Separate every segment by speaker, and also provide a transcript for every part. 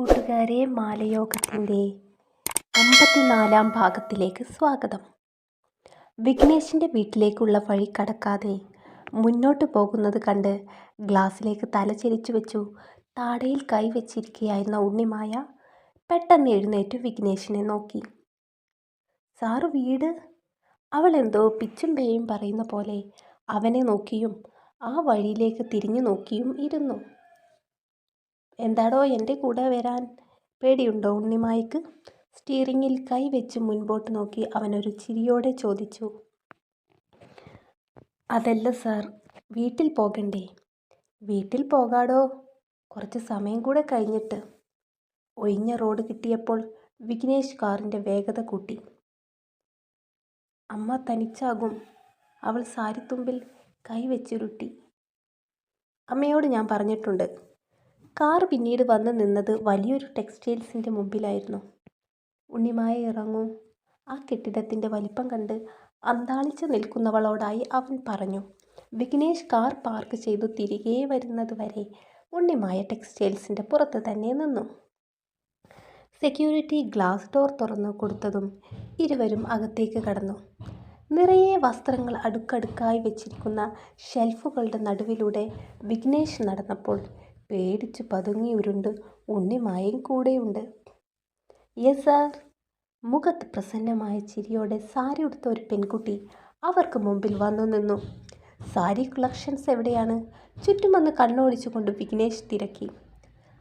Speaker 1: കൂട്ടുകാരെ, മാലയോഗത്തിൻ്റെ 54-ാം ഭാഗത്തിലേക്ക് സ്വാഗതം. വിഘ്നേഷിൻ്റെ വീട്ടിലേക്കുള്ള വഴി കടക്കാതെ മുന്നോട്ട് പോകുന്നത് കണ്ട് ഗ്ലാസ്സിലേക്ക് തല ചെരിച്ചു വെച്ചു താടയിൽ കൈവച്ചിരിക്കുകയായിരുന്ന ഉണ്ണിമായ പെട്ടെന്ന് എഴുന്നേറ്റു വിഘ്നേഷിനെ നോക്കി. സാറ് വീട്? അവൾ എന്തോ പിച്ചും പേയും പറയുന്ന പോലെ അവനെ നോക്കിയും ആ വഴിയിലേക്ക് തിരിഞ്ഞു നോക്കിയും ഇരുന്നു. എന്താടോ എൻ്റെ കൂടെ വരാൻ പേടിയുണ്ടോ ഉണ്ണിമായ്ക്ക്? സ്റ്റീറിങ്ങിൽ കൈവച്ച് മുൻപോട്ട് നോക്കി അവനൊരു ചിരിയോടെ ചോദിച്ചു. അതല്ല സാർ, വീട്ടിൽ പോകണ്ടേ? വീട്ടിൽ പോകാടോ, കുറച്ച് സമയം കൂടെ കഴിഞ്ഞിട്ട്. ഒഴിഞ്ഞ റോഡ് കിട്ടിയപ്പോൾ വിഘ്നേഷ് കാറിൻ്റെ വേഗത കൂട്ടി. അമ്മ തനിച്ചാകും. അവൾ സാരിത്തുമ്പിൽ കൈവച്ചുരുട്ടി. അമ്മയോട് ഞാൻ പറഞ്ഞിട്ടുണ്ട്. കാർ പിന്നീട് വന്ന് നിന്നത് വലിയൊരു ടെക്സ്റ്റൈൽസിൻ്റെ മുമ്പിലായിരുന്നു. ഉണ്ണിമായ ഇറങ്ങൂ. ആ കെട്ടിടത്തിൻ്റെ വലിപ്പം കണ്ട് അന്താളിച്ച് നിൽക്കുന്നവളോടായി അവൻ പറഞ്ഞു. വിഘ്നേഷ് കാർ പാർക്ക് ചെയ്തു തിരികെ വരുന്നത് വരെ ഉണ്ണിമായ ടെക്സ്റ്റൈൽസിൻ്റെ പുറത്ത് തന്നെ നിന്നു. സെക്യൂരിറ്റി ഗ്ലാസ് ഡോർ തുറന്നു കൊടുത്തതും ഇരുവരും അകത്തേക്ക് കടന്നു. നിറയെ വസ്ത്രങ്ങൾ അടുക്കടുക്കായി വെച്ചിരിക്കുന്ന ഷെൽഫുകളുടെ നടുവിലൂടെ വിഘ്നേഷ് നടന്നപ്പോൾ പേടിച്ചു പതുങ്ങി ഉരുണ്ട് ഉണ്ണിമായും കൂടെയുണ്ട്. Yes sir. മുഖത്ത് പ്രസന്നമായ ചിരിയോടെ സാരി ഉടുത്ത ഒരു പെൺകുട്ടി അവർക്ക് മുമ്പിൽ വന്നു നിന്നു. സാരി കളക്ഷൻസ് എവിടെയാണ്? ചുറ്റുമൊന്ന് കണ്ണോടിച്ചുകൊണ്ട് വിഘ്നേഷ് തിരക്കി.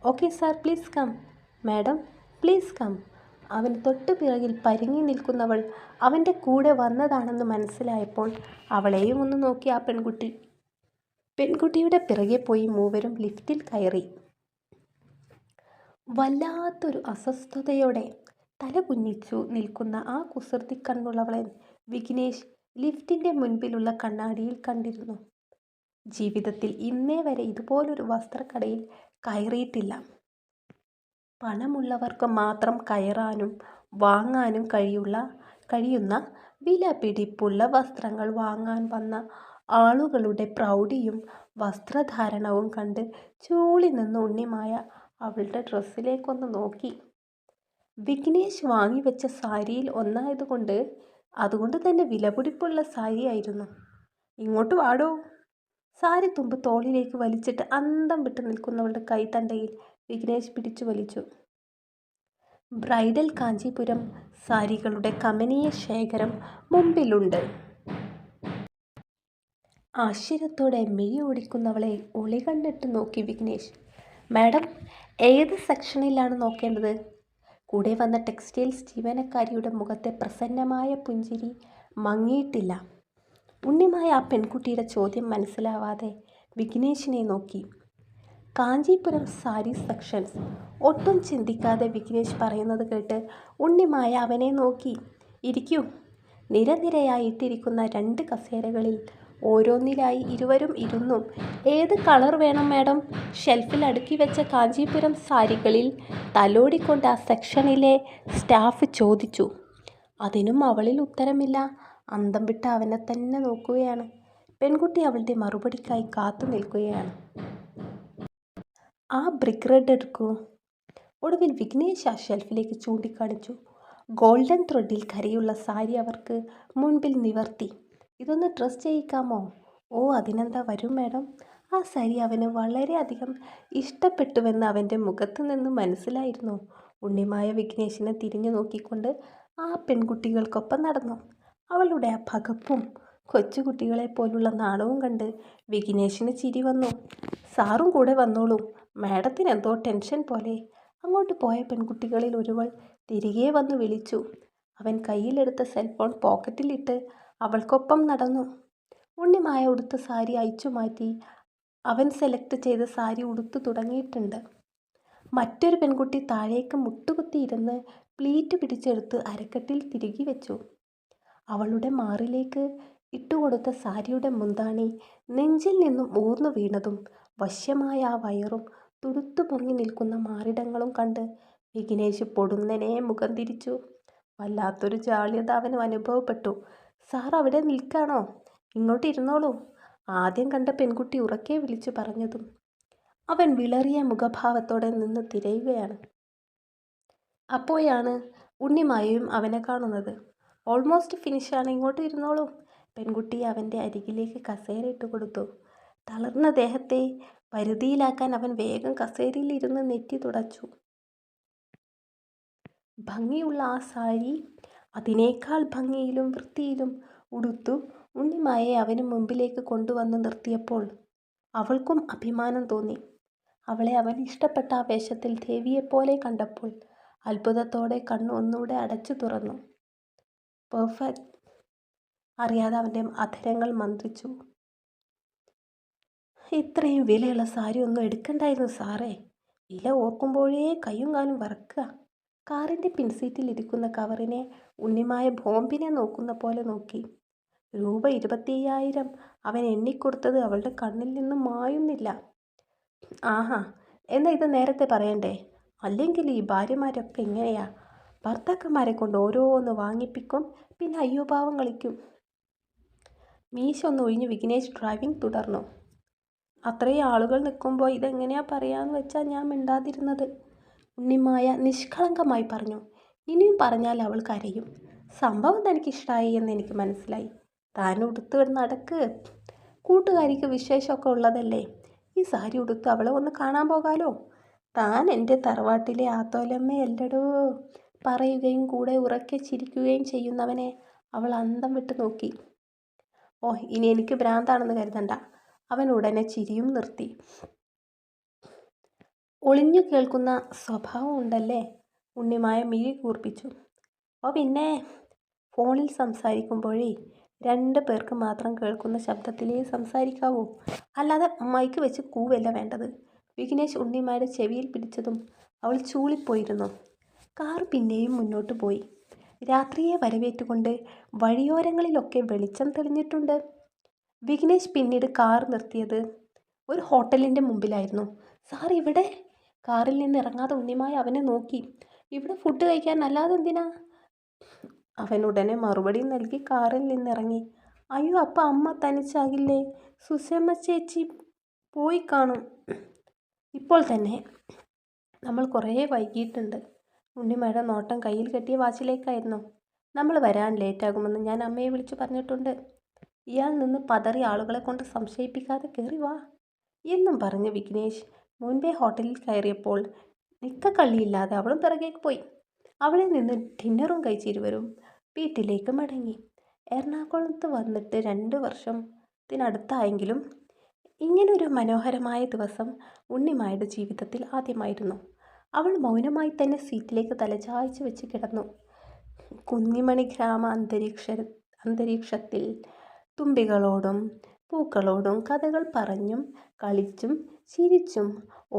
Speaker 1: Okay sir, please come. Madam please come. അവന് തൊട്ടു പിറകിൽ പരിങ്ങി നിൽക്കുന്നവൾ അവൻ്റെ കൂടെ വന്നതാണെന്ന് മനസ്സിലായപ്പോൾ അവളെയും ഒന്ന് നോക്കി ആ പെൺകുട്ടിയുടെ പിറകെ പോയി മൂവരും ലിഫ്റ്റിൽ കയറി. വല്ലാത്തൊരു അസ്വസ്ഥതയോടെ തല കുനിച്ചു നിൽക്കുന്ന ആ കുസൃതി കണ്ണുള്ളവളെ വിഘ്നേഷ് ലിഫ്റ്റിൻ്റെ മുൻപിലുള്ള കണ്ണാടിയിൽ കണ്ടിരുന്നു. ജീവിതത്തിൽ ഇന്നേ വരെ ഇതുപോലൊരു വസ്ത്രക്കടയിൽ കയറിയിട്ടില്ല. പണമുള്ളവർക്ക് മാത്രം കയറാനും വാങ്ങാനും കഴിയുന്ന വിലപിടിപ്പുള്ള വസ്ത്രങ്ങൾ വാങ്ങാൻ വന്ന ആളുകളുടെ പ്രൗഢിയും വസ്ത്രധാരണവും കണ്ട് ചൂളി നിന്ന് ഉണ്ണിമായ അവളുടെ ഡ്രസ്സിലേക്കൊന്ന് നോക്കി. വിഘ്നേഷ് വാങ്ങിവെച്ച സാരിയിൽ ഒന്നായതുകൊണ്ട് അതുകൊണ്ട് തന്നെ വിലപിടിപ്പുള്ള സാരിയായിരുന്നു. ഇങ്ങോട്ട് വാടോ. സാരി തുമ്പ് തോളിലേക്ക് വലിച്ചിട്ട് അന്തം വിട്ട് നിൽക്കുന്നവളുടെ കൈത്തണ്ടയിൽ വിഘ്നേഷ് പിടിച്ചു വലിച്ചു. ബ്രൈഡൽ കാഞ്ചീപുരം സാരികളുടെ കമനീയ ശേഖരം മുമ്പിലുണ്ട്. ആശ്ചര്യത്തോടെ മിഴി ഓടിക്കുന്നവളെ ഒളികണ്ണിട്ട് നോക്കി വിഘ്നേഷ്. മാഡം, ഏത് സെക്ഷനിലാണ് നോക്കേണ്ടത്? കൂടെ വന്ന ടെക്സ്റ്റൈൽസ് ജീവനക്കാരിയുടെ മുഖത്തെ പ്രസന്നമായ പുഞ്ചിരി മങ്ങിയിട്ടില്ല. ഉണ്ണിമായ ആ പെൺകുട്ടിയുടെ ചോദ്യം മനസ്സിലാവാതെ വിഘ്നേഷിനെ നോക്കി. കാഞ്ചീപുരം സാരി സെക്ഷൻസ്. ഒട്ടും ചിന്തിക്കാതെ വിഘ്നേഷ് പറയുന്നത് കേട്ട് ഉണ്ണിമായ അവനെ നോക്കി. ഇരിക്കൂ. നിരനിരയായി ഇട്ടിരിക്കുന്ന 2 കസേരകളിൽ ഓരോന്നിലായി ഇരുവരും ഇരുന്നു. ഏത് കളർ വേണം മാഡം? ഷെൽഫിൽ അടുക്കി വെച്ച കാഞ്ചീപുരം സാരികളിൽ തലോടിക്കൊണ്ട് ആ സെക്ഷനിലെ സ്റ്റാഫ് ചോദിച്ചു. അതിനും അവളിൽ ഉത്തരമില്ല. അന്തം വിട്ട് അവനെ തന്നെ നോക്കുകയാണ്. പെൺകുട്ടി അവളുടെ മറുപടിക്കായി കാത്തു നിൽക്കുകയാണ്. ആ ബ്രിക്ക് റെഡ് എടുക്കൂ. ഒടുവിൽ വിഘ്നേഷ് ആ ഷെൽഫിലേക്ക് ചൂണ്ടിക്കാണിച്ചു. ഗോൾഡൻ ത്രെഡിൽ കരയുള്ള സാരി അവർക്ക് മുൻപിൽ നിവർത്തി. ഇതൊന്ന് ഡ്രസ് ചെയ്യിക്കാമോ? ഓ, അതിനെന്താ, വരൂ മാഡം. ആ സാരി അവന് വളരെയധികം ഇഷ്ടപ്പെട്ടുവെന്ന് അവൻ്റെ മുഖത്ത് നിന്ന് മനസ്സിലായിരുന്നു. ഉണ്ണിമായ വിഘ്നേഷിനെ തിരിഞ്ഞു നോക്കിക്കൊണ്ട് ആ പെൺകുട്ടികൾക്കൊപ്പം നടന്നു. അവളുടെ ആ പകപ്പും കൊച്ചുകുട്ടികളെ പോലുള്ള നാണവും കണ്ട് വിഘ്നേഷിന് ചിരി വന്നു. സാറും കൂടെ വന്നോളൂ. മാഡത്തിന് എന്തോ ടെൻഷൻ പോലെ. അങ്ങോട്ട് പോയ പെൺകുട്ടികളിൽ ഒരുവൾ തിരികെ വന്നു വിളിച്ചു. അവൻ കയ്യിലെടുത്ത സെൽഫോൺ പോക്കറ്റിലിട്ട് അവൾക്കൊപ്പം നടന്നു. ഉണ്ണിമായ ഉടുത്ത സാരി അയച്ചു മാറ്റി അവൻ സെലക്ട് ചെയ്ത സാരി ഉടുത്തു തുടങ്ങിയിട്ടുണ്ട്. മറ്റൊരു പെൺകുട്ടി താഴേക്ക് മുട്ടുകുത്തിയിരുന്ന് പ്ലീറ്റ് പിടിച്ചെടുത്ത് അരക്കെട്ടിൽ തിരികെ വെച്ചു. അവളുടെ മാറിലേക്ക് ഇട്ടുകൊടുത്ത സാരിയുടെ മുന്താണി നെഞ്ചിൽ നിന്നും ഊർന്നു വീണതും വശ്യമായ ആ വയറും തുടുത്തു പൊങ്ങി നിൽക്കുന്ന മാറിടങ്ങളും കണ്ട് വിഘ്നേഷ് പൊടുന്നനെ മുഖം തിരിച്ചു. വല്ലാത്തൊരു ജാള്യത അവന് അനുഭവപ്പെട്ടു. സാർ അവിടെ നിൽക്കാണോ? ഇങ്ങോട്ട് ഇരുന്നോളൂ. ആദ്യം കണ്ട പെൺകുട്ടി ഉറക്കെ വിളിച്ചു പറഞ്ഞതും അവൻ വിളറിയ മുഖഭാവത്തോടെ നിന്ന് തിരയുകയാണ്. അപ്പോഴാണ് ഉണ്ണിമായയും അവനെ കാണുന്നത്. ഓൾമോസ്റ്റ് ഫിനിഷാണ്, ഇങ്ങോട്ട് ഇരുന്നോളൂ. പെൺകുട്ടി അവൻ്റെ അരികിലേക്ക് കസേര ഇട്ട് കൊടുത്തു. തളർന്ന ദേഹത്തെ വരുതിയിലാക്കാൻ അവൻ വേഗം കസേരയിൽ ഇരുന്ന് നെറ്റി തുടച്ചു. ഭംഗിയുള്ള ആ സാരി അതിനേക്കാൾ ഭംഗിയിലും വൃത്തിയിലും ഉടുത്തു ഉണ്ണിമായെ അവന് മുമ്പിലേക്ക് കൊണ്ടുവന്ന് നിർത്തിയപ്പോൾ അവൾക്കും അഭിമാനം തോന്നി. അവളെ അവൻ ഇഷ്ടപ്പെട്ട ആ വേഷത്തിൽ ദേവിയെപ്പോലെ കണ്ടപ്പോൾ അത്ഭുതത്തോടെ കണ്ണ് ഒന്നുകൂടെ അടച്ചു തുറന്നു. പെർഫെക്റ്റ്. അറിയാതെ അവൻ്റെ അധരങ്ങൾ മന്ത്രിച്ചു. ഇത്രയും വിലയുള്ള സാരി ഒന്നും എടുക്കണ്ടായിരുന്നു സാറേ. വില ഓർക്കുമ്പോഴേ കയ്യും കാലും വറക്കുക. കാറിൻ്റെ പിൻസീറ്റിൽ ഇരിക്കുന്ന കവറിനെ ഉണ്ണിമായ ബോംബിനെ നോക്കുന്ന പോലെ നോക്കി. രൂപ 25,000 അവൻ എണ്ണിക്കൊടുത്തത് അവളുടെ കണ്ണിൽ നിന്നും മായുന്നില്ല. ആഹാ, എന്നാൽ ഇത് നേരത്തെ പറയണ്ടേ? അല്ലെങ്കിൽ ഈ ഭാര്യമാരൊക്കെ ഇങ്ങനെയാ. ഭർത്താക്കന്മാരെ കൊണ്ട് ഓരോന്ന് വാങ്ങിപ്പിക്കും, പിന്നെ അയ്യോ പാവം കളിക്കും. മീശ ഒന്ന് ഒഴിഞ്ഞ് വിഘ്നേഷ് ഡ്രൈവിംഗ് തുടർന്നു. അത്രയും ആളുകൾ നിൽക്കുമ്പോൾ ഇതെങ്ങനെയാ പറയാന്ന് വെച്ചാൽ ഞാൻ മിണ്ടാതിരുന്നത്. ഉണ്ണിമായ നിഷ്കളങ്കമായി പറഞ്ഞു. ഇനിയും പറഞ്ഞാൽ അവൾ കരയും. സംഭവം തനിക്കിഷ്ടമായി എന്ന് എനിക്ക് മനസ്സിലായി. താൻ ഉടുത്ത് നടക്ക്. കൂട്ടുകാരിക്ക് വിശേഷമൊക്കെ ഉള്ളതല്ലേ. ഈ സാരി ഉടുത്ത് അവളെ ഒന്ന് കാണാൻ പോകാലോ. താൻ എൻ്റെ തറവാട്ടിലെ ആത്തോലമ്മയല്ലടോ. പറയുകയും കൂടെ ഉറക്കെ ചിരിക്കുകയും ചെയ്യുന്നവനെ അവൾ അന്തം വിട്ട് നോക്കി. ഓ, ഇനി എനിക്ക് ഭ്രാന്താണെന്ന് കരുതണ്ട. അവൻ ഉടനെ ചിരിയും നിർത്തി. ഒളിഞ്ഞു കേൾക്കുന്ന സ്വഭാവം ഉണ്ടല്ലേ? ഉണ്ണിമായ മിഴി കൂർപ്പിച്ചു. ഓ പിന്നെ, ഫോണിൽ സംസാരിക്കുമ്പോഴേ 2 പേർക്ക് മാത്രം കേൾക്കുന്ന ശബ്ദത്തിലേ സംസാരിക്കാവൂ. അല്ലാതെ മൈക്ക് വെച്ച് കൂവല്ല വേണ്ടത്. വിഘ്നേഷ് ഉണ്ണിമായുടെ ചെവിയിൽ പിടിച്ചതും അവൾ ചൂളിപ്പോയിരുന്നു. കാർ പിന്നെയും മുന്നോട്ട് പോയി. രാത്രിയെ വരവേറ്റുകൊണ്ട് വഴിയോരങ്ങളിലൊക്കെ വെളിച്ചം തെളിഞ്ഞിട്ടുണ്ട്. വിഘ്നേഷ് പിന്നീട് കാർ നിർത്തിയത് ഒരു ഹോട്ടലിൻ്റെ മുമ്പിലായിരുന്നു. സാർ ഇവിടെ? കാറിൽ നിന്ന് ഇറങ്ങാതെ ഉണ്ണിമായ അവനെ നോക്കി. ഇവിടെ ഫുഡ് കഴിക്കാൻ, അല്ലാതെ എന്തിനാ? അവൻ ഉടനെ മറുപടി നൽകി കാറിൽ നിന്നിറങ്ങി. അയ്യോ, അപ്പം അമ്മ തനിച്ചാകില്ലേ? സുഷമ ചേച്ചി പോയി കാണും ഇപ്പോൾ തന്നെ. നമ്മൾ കുറേ വൈകിയിട്ടുണ്ട്. ഉണ്ണിമയുടെ നോട്ടം കയ്യിൽ കെട്ടിയ വാച്ചിലേക്കായിരുന്നു. നമ്മൾ വരാൻ ലേറ്റാകുമെന്ന് ഞാൻ അമ്മയെ വിളിച്ചു പറഞ്ഞിട്ടുണ്ട്. ഇയാൾ നിന്ന് പതറി ആളുകളെ കൊണ്ട് സംശയിപ്പിക്കാതെ കയറി വാ എന്നും പറഞ്ഞ് വിഘ്നേഷ് മുൻപേ ഹോട്ടലിൽ കയറിയപ്പോൾ നിക്കക്കള്ളിയില്ലാതെ അവളും പിറകേക്ക് പോയി. അവിടെ നിന്ന് ഡിന്നറും കഴിച്ചിരുവരും വീട്ടിലേക്ക് മടങ്ങി. എറണാകുളത്ത് വന്നിട്ട് 2 വർഷത്തിനടുത്തായെങ്കിലും ഇങ്ങനൊരു മനോഹരമായ ദിവസം ഉണ്ണിമായുടെ ജീവിതത്തിൽ ആദ്യമായിരുന്നു. അവൾ മൗനമായി തന്നെ സീറ്റിലേക്ക് തലചായ്ച്ച് വെച്ച് കിടന്നു. കുഞ്ഞിമണി ഗ്രാമ അന്തരീക്ഷത്തിൽ തുമ്പികളോടും പൂക്കളോടും കഥകൾ പറഞ്ഞും കളിച്ചും ചിരിച്ചും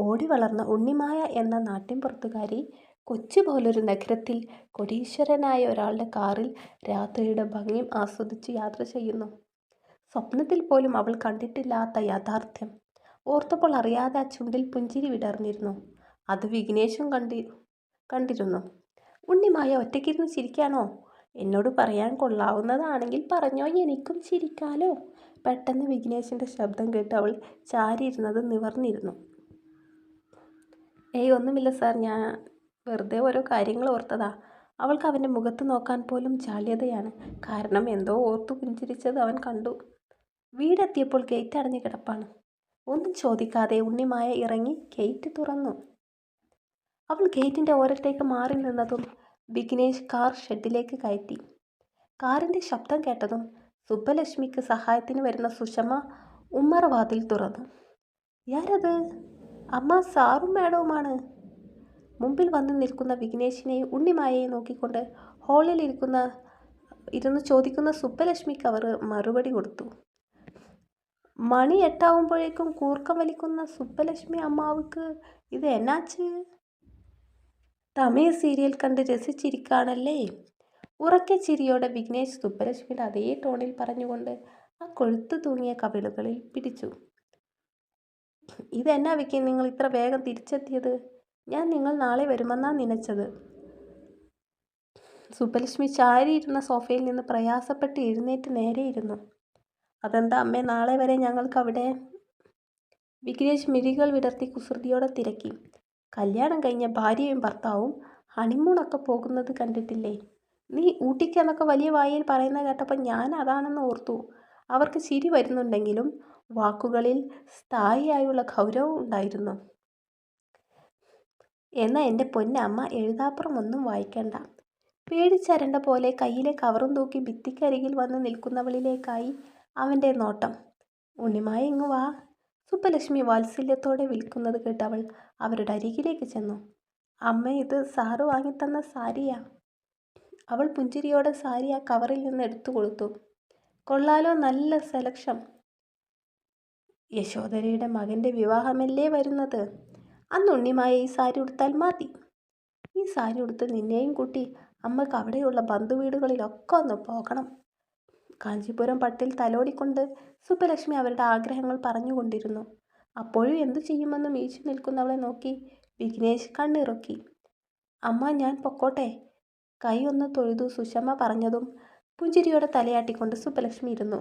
Speaker 1: ഓടി വളർന്ന ഉണ്ണിമായ എന്ന നാട്ടിൻപുറത്തുകാരി കൊച്ചു പോലൊരു നഗരത്തിൽ കോടീശ്വരനായ ഒരാളുടെ കാറിൽ രാത്രിയുടെ ഭംഗിയും ആസ്വദിച്ച് യാത്ര ചെയ്യുന്നു. സ്വപ്നത്തിൽ പോലും അവൾ കണ്ടിട്ടില്ലാത്ത യാഥാർത്ഥ്യം ഓർത്തപ്പോൾ അറിയാതെ ആ ചുണ്ടിൽ പുഞ്ചിരി വിടർന്നിരുന്നു. അത് വിഘ്നേഷും കണ്ടിരുന്നു. ഉണ്ണിമായ ഒറ്റയ്ക്കിരുന്ന് ചിരിക്കാനോ? എന്നോട് പറയാൻ കൊള്ളാവുന്നതാണെങ്കിൽ പറഞ്ഞോ, എനിക്കും ചിരിക്കാലോ. പെട്ടെന്ന് വിഘ്നേഷിൻ്റെ ശബ്ദം കേട്ട് അവൾ ചാരിയിരുന്നത് നിവർന്നിരുന്നു. ഏയ് ഒന്നുമില്ല സാർ, ഞാൻ വെറുതെ ഓരോ കാര്യങ്ങൾ ഓർത്തതാ. അവൾക്ക് അവൻ്റെ മുഖത്ത് നോക്കാൻ പോലും ജാള്യതയാണ്. കാരണം എന്തോ ഓർത്തു പുഞ്ചിരിച്ചത് അവൻ കണ്ടു. വീടെത്തിയപ്പോൾ ഗേറ്റ് അടഞ്ഞു കിടപ്പാണ്. ഒന്നും ചോദിക്കാതെ ഉണ്ണിമായ ഇറങ്ങി ഗേറ്റ് തുറന്നു. അവൾ ഗേറ്റിൻ്റെ ഓരത്തേക്ക് മാറി നിന്നതും വിഘ്നേഷ് കാർ ഷെഡിലേക്ക് കയറ്റി. കാറിൻ്റെ ശബ്ദം കേട്ടതും സുബ്ബലക്ഷ്മിക്ക് സഹായത്തിന് വരുന്ന സുഷമ ഉമ്മറവാതിൽ തുറന്നു. യാരത്? അമ്മ, സാറും മാഡവുമാണ്. മുമ്പിൽ വന്നു നിൽക്കുന്ന വിഘ്നേഷിനെയും ഉണ്ണിമായയെ നോക്കിക്കൊണ്ട് ഹാളിൽ ഇരുന്ന് ചോദിക്കുന്ന സുബ്ബലക്ഷ്മിക്ക് അവർ മറുപടി കൊടുത്തു. മണി 8 കൂർക്കം വലിക്കുന്ന സുബ്ബലക്ഷ്മി അമ്മാവുക്ക് ഇത് എന്നാച്ച്? തമിഴ് സീരിയൽ കണ്ട് രസിച്ചിരിക്കാണല്ലേ? ഉറക്കെ ചിരിയോടെ വിഘ്നേഷ് സുബ്ബലക്ഷ്മിയുടെ അതേ ടോണിൽ പറഞ്ഞുകൊണ്ട് ആ കൊഴുത്തു തൂങ്ങിയ കവിളുകളിൽ പിടിച്ചു. ഇതെന്നാ വിക്കി, നിങ്ങൾ ഇത്ര വേഗം തിരിച്ചെത്തിയത്? ഞാൻ നിങ്ങൾ നാളെ വരുമെന്നാ നനച്ചത്. സുബ്ബലക്ഷ്മി ചാരിയിരുന്ന സോഫയിൽ നിന്ന് പ്രയാസപ്പെട്ട് എഴുന്നേറ്റ് നേരെയിരുന്നു. അതെന്താ അമ്മേ, നാളെ വരെ ഞങ്ങൾക്കവിടെ? വിഘ്നേഷ് മിഴികൾ വിടർത്തി കുസൃതിയോടെ തിരക്കി. കല്യാണം കഴിഞ്ഞ ഭാര്യയും ഭർത്താവും ഹണിമൂണൊക്കെ പോകുന്നത് കണ്ടിട്ടില്ലേ? നീ ഊട്ടിക്കെന്നൊക്കെ വലിയ വായിൽ പറയുന്നത് കേട്ടപ്പോൾ ഞാൻ അതാണെന്ന് ഓർത്തു. അവർക്ക് ചിരി വരുന്നുണ്ടെങ്കിലും വാക്കുകളിൽ സ്ഥായിയായുള്ള ഗൗരവം ഉണ്ടായിരുന്നു. എന്നാൽ എൻ്റെ പൊന്നമ്മ എഴുതാപ്പുറം ഒന്നും വായിക്കണ്ട. പേടിച്ചരണ്ട പോലെ കയ്യിലെ കവറും തൂക്കി ഭിത്തിക്കരികിൽ വന്ന് നിൽക്കുന്നവളിലേക്കായി അവൻ്റെ നോട്ടം. ഉണ്ണിമായ ഇങ്ങു വാ. സുബ്ബലക്ഷ്മി വാത്സല്യത്തോടെ വിളിക്കുന്നത് കേട്ട് അവൾ അവരുടെ അരികിലേക്ക് ചെന്നു. അമ്മ, ഇത് സാറ് വാങ്ങിത്തന്ന സാരിയാ. അവൾ പുഞ്ചിരിയോടെ സാരി ആ കവറിൽ നിന്ന് എടുത്തു കൊടുത്തു. കൊള്ളാലോ, നല്ല സെലക്ഷൻ. യശോധരയുടെ മകൻ്റെ വിവാഹമല്ലേ വരുന്നത്. അന്ന് ഉണ്ണിമായ ഈ സാരി ഉടുത്താൽ മതി. ഈ സാരി ഉടുത്ത് നിന്നെയും കൂട്ടി അമ്മക്ക് അവിടെയുള്ള ബന്ധുവീടുകളിലൊക്കെ ഒന്ന് പോകണം. കാഞ്ചീപുരം പട്ടിൽ തലോടിക്കൊണ്ട് സുബ്ബലക്ഷ്മി അവരുടെ ആഗ്രഹങ്ങൾ പറഞ്ഞുകൊണ്ടിരുന്നു. അപ്പോഴും എന്തു ചെയ്യുമെന്ന് മീച്ചു നിൽക്കുന്നവളെ നോക്കി വിഘ്നേഷ് കണ്ണിറുക്കി. അമ്മ, ഞാൻ പൊക്കോട്ടെ? കൈ ഒന്ന് തൊഴുതു സുഷമ്മ പറഞ്ഞതും പുഞ്ചിരിയോടെ തലയാട്ടിക്കൊണ്ട് സുബ്ബലക്ഷ്മി ഇരുന്നു.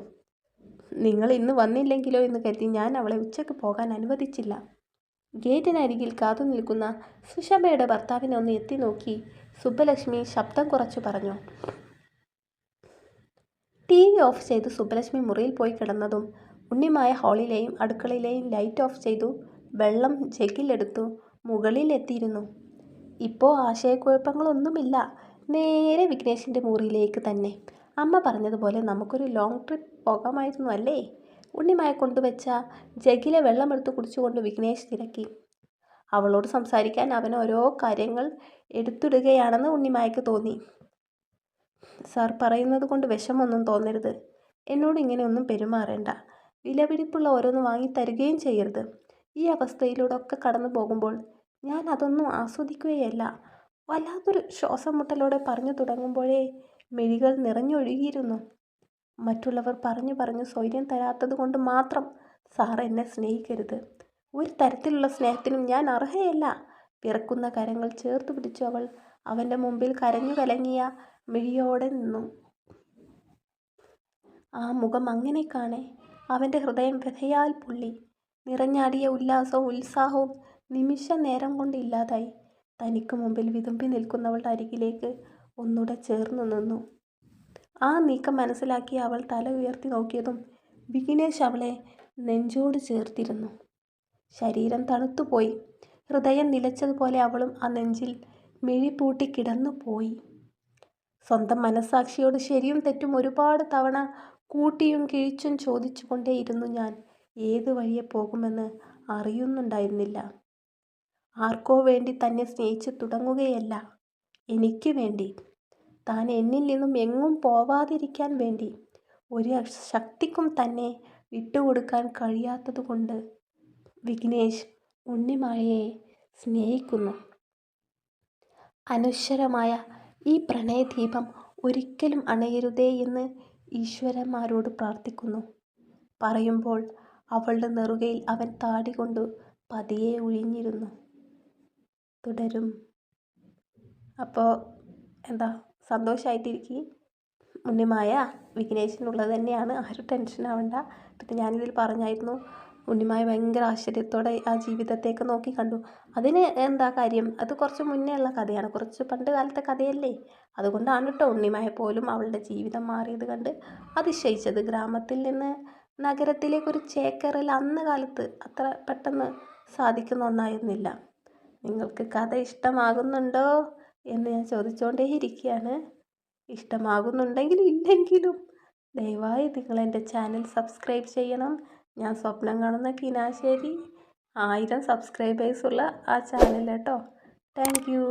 Speaker 1: നിങ്ങൾ ഇന്ന് വന്നില്ലെങ്കിലോ എന്ന് കരുതി ഞാൻ അവളെ ഉച്ചയ്ക്ക് പോകാൻ അനുവദിച്ചില്ല. ഗേറ്റിനരികിൽ കാത്തു നിൽക്കുന്ന സുഷമ്മയുടെ ഭർത്താവിനെ ഒന്ന് എത്തി നോക്കി സുബ്ബലക്ഷ്മി ശബ്ദം കുറച്ചു പറഞ്ഞു. TV ഓഫ് ചെയ്ത് സുബ്ബലക്ഷ്മി മുറിയിൽ പോയി കിടന്നതും ഉണ്ണിമായ ഹാളിലെയും അടുക്കളയിലെയും ലൈറ്റ് ഓഫ് ചെയ്തു വെള്ളം ജഗ്ഗിലെടുത്തു മുകളിൽ എത്തിയിരുന്നു. ഇപ്പോൾ ആശയക്കുഴപ്പങ്ങളൊന്നുമില്ല. നേരെ വിഘ്നേഷിൻ്റെ മുറിയിലേക്ക് തന്നെ. അമ്മ പറഞ്ഞതുപോലെ നമുക്കൊരു ലോങ് ട്രിപ്പ് പോകാമായിരുന്നു അല്ലേ? ഉണ്ണിമായ കൊണ്ടുവച്ച ജഗ്ഗിലെ വെള്ളമെടുത്ത് കുടിച്ചുകൊണ്ട് വിഘ്നേഷ് തിരക്കി. അവളോട് സംസാരിക്കാൻ അവൻ ഓരോ കാര്യങ്ങൾ എടുത്തിടുകയാണെന്ന് ഉണ്ണിമായക്ക് തോന്നി. സാർ പറയുന്നത് കൊണ്ട് വിഷമൊന്നും തോന്നരുത്. എന്നോട് ഇങ്ങനെ ഒന്നും പെരുമാറേണ്ട. വിലപിടിപ്പുള്ള ഓരോന്ന് വാങ്ങിത്തരുകയും ചെയ്യരുത്. ഈ അവസ്ഥയിലൂടെ ഒക്കെ കടന്നു പോകുമ്പോൾ ഞാൻ അതൊന്നും ആസ്വദിക്കുകയല്ല. വല്ലാത്തൊരു ശ്വാസം മുട്ടലോടെ പറഞ്ഞു തുടങ്ങുമ്പോഴേ മിഴികൾ നിറഞ്ഞൊഴുകിയിരുന്നു. മറ്റുള്ളവർ പറഞ്ഞു സ്വൈര്യം തരാത്തത് കൊണ്ട് മാത്രം സാർ എന്നെ സ്നേഹിക്കരുത്. ഒരു തരത്തിലുള്ള സ്നേഹത്തിനും ഞാൻ അർഹയല്ല. വിറക്കുന്ന കരങ്ങൾ ചേർത്ത് പിടിച്ചു അവൾ അവൻ്റെ മുമ്പിൽ കരഞ്ഞു കലങ്ങിയ മിഴിയോടെ നിന്നു. ആ മുഖം അങ്ങനെ കാണേ അവൻ്റെ ഹൃദയം വ്യഥയാൽ പൊള്ളി. നിറഞ്ഞാടിയ ഉല്ലാസവും ഉത്സാഹവും നിമിഷ നേരം കൊണ്ട് ഇല്ലാതായി. തനിക്ക് മുമ്പിൽ വിതുമ്പി നിൽക്കുന്നവളുടെ അരികിലേക്ക് ഒന്നുകൂടെ ചേർന്നു നിന്നു. ആ നീക്കം മനസ്സിലാക്കി അവൾ തല ഉയർത്തി നോക്കിയതും വിഘ്നേഷ് അവളെ നെഞ്ചോട് ചേർത്തിരുന്നു. ശരീരം തണുത്തുപോയി. ഹൃദയം നിലച്ചതുപോലെ അവളും ആ നെഞ്ചിൽ മിഴിപൂട്ടി കിടന്നു പോയി. സ്വന്തം മനസ്സാക്ഷിയോട് ശരിയും തെറ്റും ഒരുപാട് തവണ കൂട്ടിയും കിഴിച്ചും ചോദിച്ചു കൊണ്ടേയിരുന്നു ഞാൻ. ഏത് വഴിയെ പോകുമെന്ന് അറിയുന്നുണ്ടായിരുന്നില്ല. ആർക്കോ വേണ്ടി തന്നെ സ്നേഹിച്ച് തുടങ്ങുകയല്ല, എനിക്ക് വേണ്ടി. താൻ എന്നിൽ നിന്നും എങ്ങും പോവാതിരിക്കാൻ വേണ്ടി. ഒരു ശക്തിക്കും തന്നെ വിട്ടുകൊടുക്കാൻ കഴിയാത്തതുകൊണ്ട് വിഘ്നേഷ് ഉണ്ണിമായയെ സ്നേഹിക്കുന്നു. അനശ്വരമായ ഈ പ്രണയദീപം ഒരിക്കലും അണയരുതേ എന്ന് ഈശ്വരന്മാരോട് പ്രാർത്ഥിക്കുന്നു. പറയുമ്പോൾ അവളുടെ നെറുകയിൽ അവൻ താടി കൊണ്ട് പതിയെ ഒഴിഞ്ഞിരുന്നു. തുടരും. അപ്പോൾ എന്താ, സന്തോഷമായിട്ടിരിക്കും. ഉണ്ണിമായ വിഘ്നേഷിനുള്ളത് തന്നെയാണ്, ആരും ടെൻഷൻ ആവണ്ട. പിന്നെ ഞാനിതിൽ പറഞ്ഞായിരുന്നു ഉണ്ണിമായ ഭയങ്കര ആശ്ചര്യത്തോടെ ആ ജീവിതത്തേക്ക് നോക്കി കണ്ടു. അതിന് എന്താ കാര്യം, അത് കുറച്ച് മുന്നേ ഉള്ള കഥയാണ്, കുറച്ച് പണ്ട് കാലത്തെ കഥയല്ലേ. അതുകൊണ്ടാണ് കേട്ടോ ഉണ്ണിമായ പോലും അവളുടെ ജീവിതം മാറിയത് കണ്ട് അതിശയിച്ചത്. ഗ്രാമത്തിൽ നിന്ന് നഗരത്തിലേക്കൊരു ചേക്കേറൽ അന്ന് കാലത്ത് അത്ര പെട്ടെന്ന് സാധിക്കുന്ന ഒന്നായിരുന്നില്ല. നിങ്ങൾക്ക് കഥ ഇഷ്ടമാകുന്നുണ്ടോ എന്ന് ഞാൻ ചോദിച്ചുകൊണ്ടേ ഇരിക്കുകയാണ്. ഇഷ്ടമാകുന്നുണ്ടെങ്കിലും ഇല്ലെങ്കിലും ദയവായി നിങ്ങൾ എൻ്റെ ചാനൽ സബ്സ്ക്രൈബ് ചെയ്യണം. ഞാൻ സ്വപ്നം കാണുന്ന കിനാശ്ശേരി 1000 സബ്സ്ക്രൈബേഴ്സുള്ള ആ ചാനൽ കേട്ടോ. Thank you.